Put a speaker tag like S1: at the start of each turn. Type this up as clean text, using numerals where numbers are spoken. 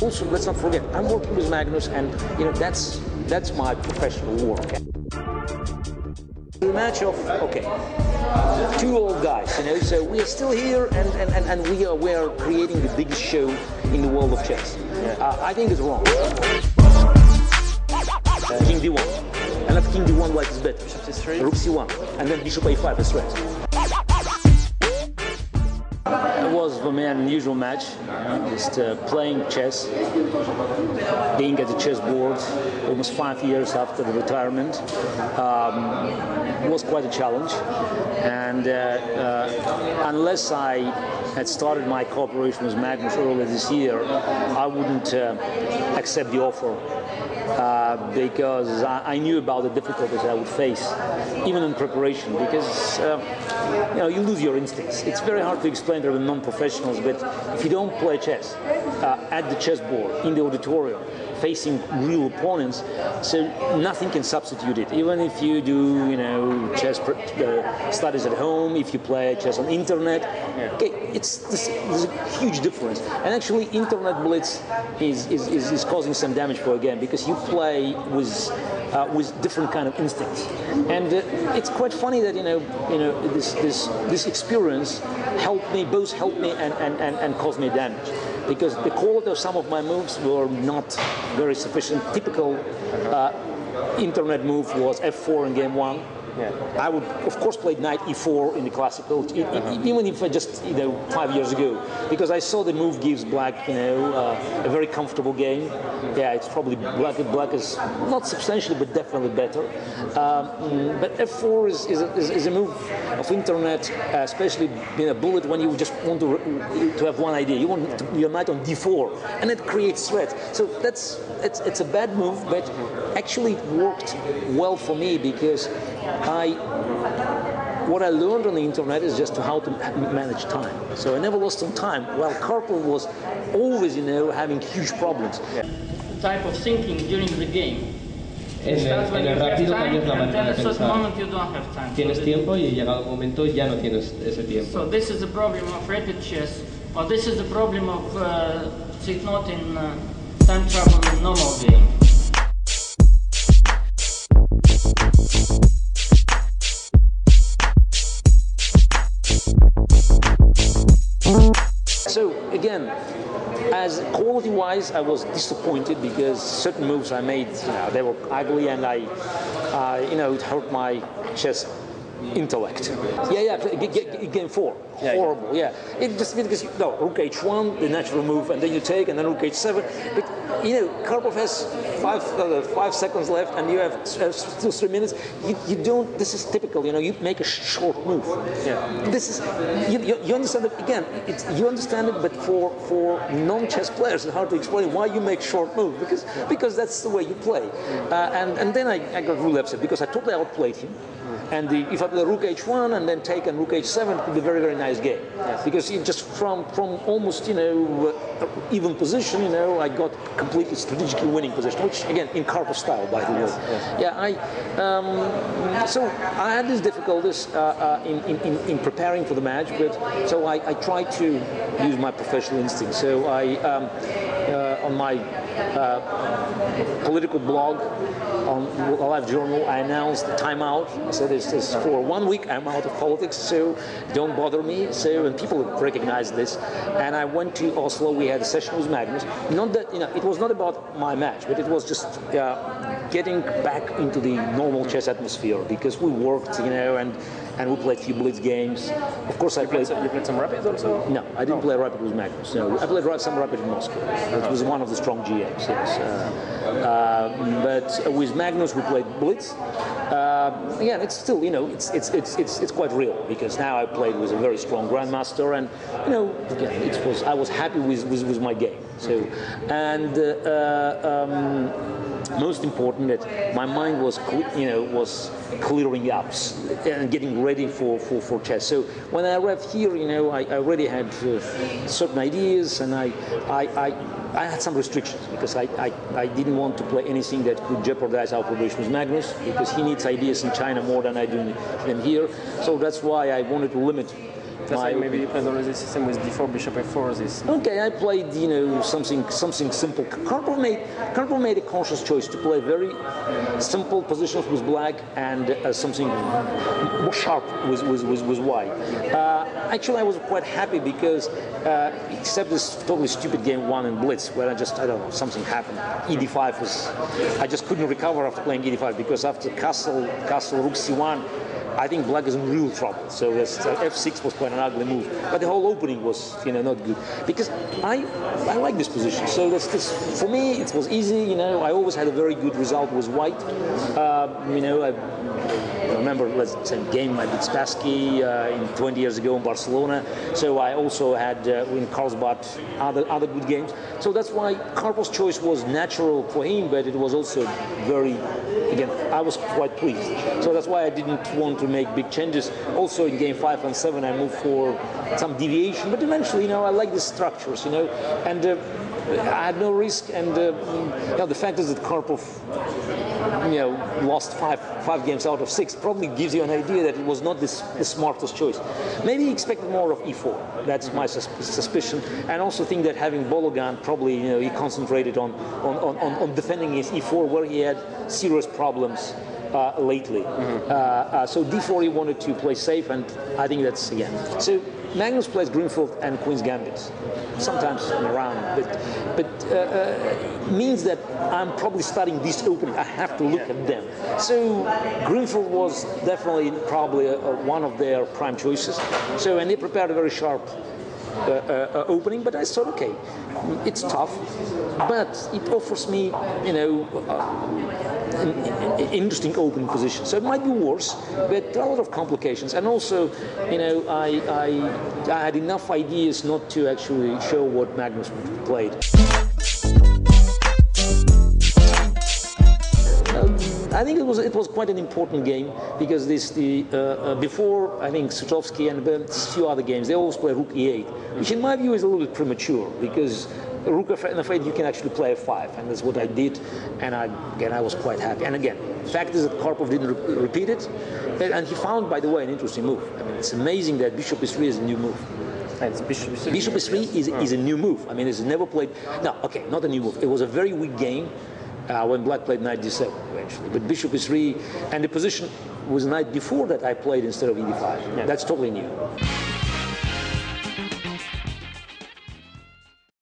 S1: Also, let's not forget, I'm working with Magnus, and that's my professional work. The match of two old guys, so we are still here, and we are creating the biggest show in the world of chess. I think it's wrong. King D1, and if King D1 white is better. Rook C1, and then Bishop A5 is threat. It was for me an unusual match, just playing chess, being at the chessboard almost 5 years after the retirement. Was quite a challenge, and unless I had started my cooperation with Magnus earlier this year, I wouldn't accept the offer. Because I knew about the difficulties I would face, even in preparation, because you lose your instincts. It's very hard to explain to the non-professionals, but if you don't play chess at the chessboard, in the auditorium, facing real opponents, so nothing can substitute it. Even if you do, chess studies at home, if you play chess on internet, there's a huge difference. And actually, internet blitz is causing some damage for a game, because you play with different kind of instincts. And it's quite funny that this experience both helped me and caused me damage, because the quality of some of my moves were not very sufficient. Typical internet move was F4 in game 1. I would, of course, play knight E4 in the classical, even if I just 5 years ago, because I saw the move gives black a very comfortable game. It's probably black is not substantially, but definitely better. But F4 is a move of internet, especially being a bullet when you just want to have one idea. You want your knight on D4, and it creates threat. So it's a bad move, but actually it worked well for me, because what I learned on the internet is just how to manage time. So I never lost some time, while Karpov was always, having huge problems.
S2: Type of thinking during the game. Starts when you have time, and then at a certain moment you don't have time.
S3: Tienes tiempo y llegado un momento ya no tienes ese tiempo.
S2: So this is the problem of rapid chess, or this is the problem of not in time travel in normal game.
S1: So again, as quality-wise, I was disappointed, because certain moves I made, they were ugly, and it hurt my chess intellect. Game 4, horrible. It just because Rook H1, the natural move, and then you take, and then Rook H7. But Karpov has 5 seconds left, and you have still 3 minutes. You don't. This is typical. You make a short move. This is you understand it again. You understand it, but for non-chess players, it's hard to explain why you make short move, because that's the way you play. And then I got really upset, because I totally outplayed him. And if I play Rook H1 and then take and Rook H7, it could be a very, very nice game. Because just from almost even position, I got completely strategically winning position, which again in Karpov style, by the way. So I had these difficulties in preparing for the match, but so I tried to use my professional instinct. So I on my political blog on a live journal, I announced timeout. I said, this for 1 week I'm out of politics, so don't bother me. So, and people recognized this. And I went to Oslo. We had a session with Magnus. Not that it was not about my match, but it was just getting back into the normal chess atmosphere, because we worked, and we played a few blitz games. Of course, you played
S4: some rapid also?
S1: No, I didn't play rapid with Magnus. No, I played some rapid in Moscow. It was one of the strong GMs. Yes. But with Magnus, we played blitz. Again, it's still, it's quite real, because now I played with a very strong grandmaster, and again, I was happy with my game. So, and most important, that my mind was clearing up and getting ready for chess. So when I arrived here, I already had certain ideas, and I had some restrictions, because I didn't want to play anything that could jeopardize our cooperation with Magnus, because he needs ideas in China more than I do them here. So that's why I wanted to limit
S4: Just like maybe you played already the system with d4, bishop f4. This.
S1: Okay, I played something simple. Karpov made a conscious choice to play very simple positions with black and something more sharp with white. Actually, I was quite happy because except this totally stupid game 1 in Blitz, where I don't know, something happened. E5 was, I just couldn't recover after playing E5 because after castle rook c1. I think black is in real trouble. So f6 was quite an ugly move, but the whole opening was, not good because I like this position. So that's for me. It was easy. I always had a very good result with white. I remember, let's say, game I beat Spassky 20 years ago in Barcelona. So I also had in Carlsbad other good games. So that's why Karpov's choice was natural for him, but it was also very. Again, I was quite pleased. So that's why I didn't want to make big changes. Also in game 5 and 7, I moved for some deviation. But eventually, I like the structures, and I had no risk. And the fact is that Karpov, lost five games out of 6 probably gives you an idea that it was not the smartest choice. Maybe he expected more of e4. That's my suspicion. And also think that having Bologan, probably he concentrated on defending his e4, where he had serious problems lately. So d4 he wanted to play safe, and I think that's again. So Magnus plays Greenfield and Queen's Gambits, sometimes around, but means that I'm probably starting this opening. I have to look at them. So Greenfield was definitely probably one of their prime choices. So and they prepared a very sharp opening, but I thought, okay, it's tough, but it offers me, an interesting opening position. So it might be worse, but there are a lot of complications. And also, I had enough ideas not to actually show what Magnus played. I think it was quite an important game because before I think Sutovsky and a few other games they always play Rook E8, which in my view is a little bit premature because Rook F8 you can actually play F5, and that's what I did, and I was quite happy. And again, the fact is that Karpov didn't repeat it, and he found, by the way, an interesting move. I mean, it's amazing that Bishop E3 is a new move. Bishop E3 is a new move. I mean, it's never played. No, okay, not a new move. It was a very weak game. When black played knight d7 eventually, but bishop e3, and the position was knight d4 that I played instead of e5. Yeah. That's totally new.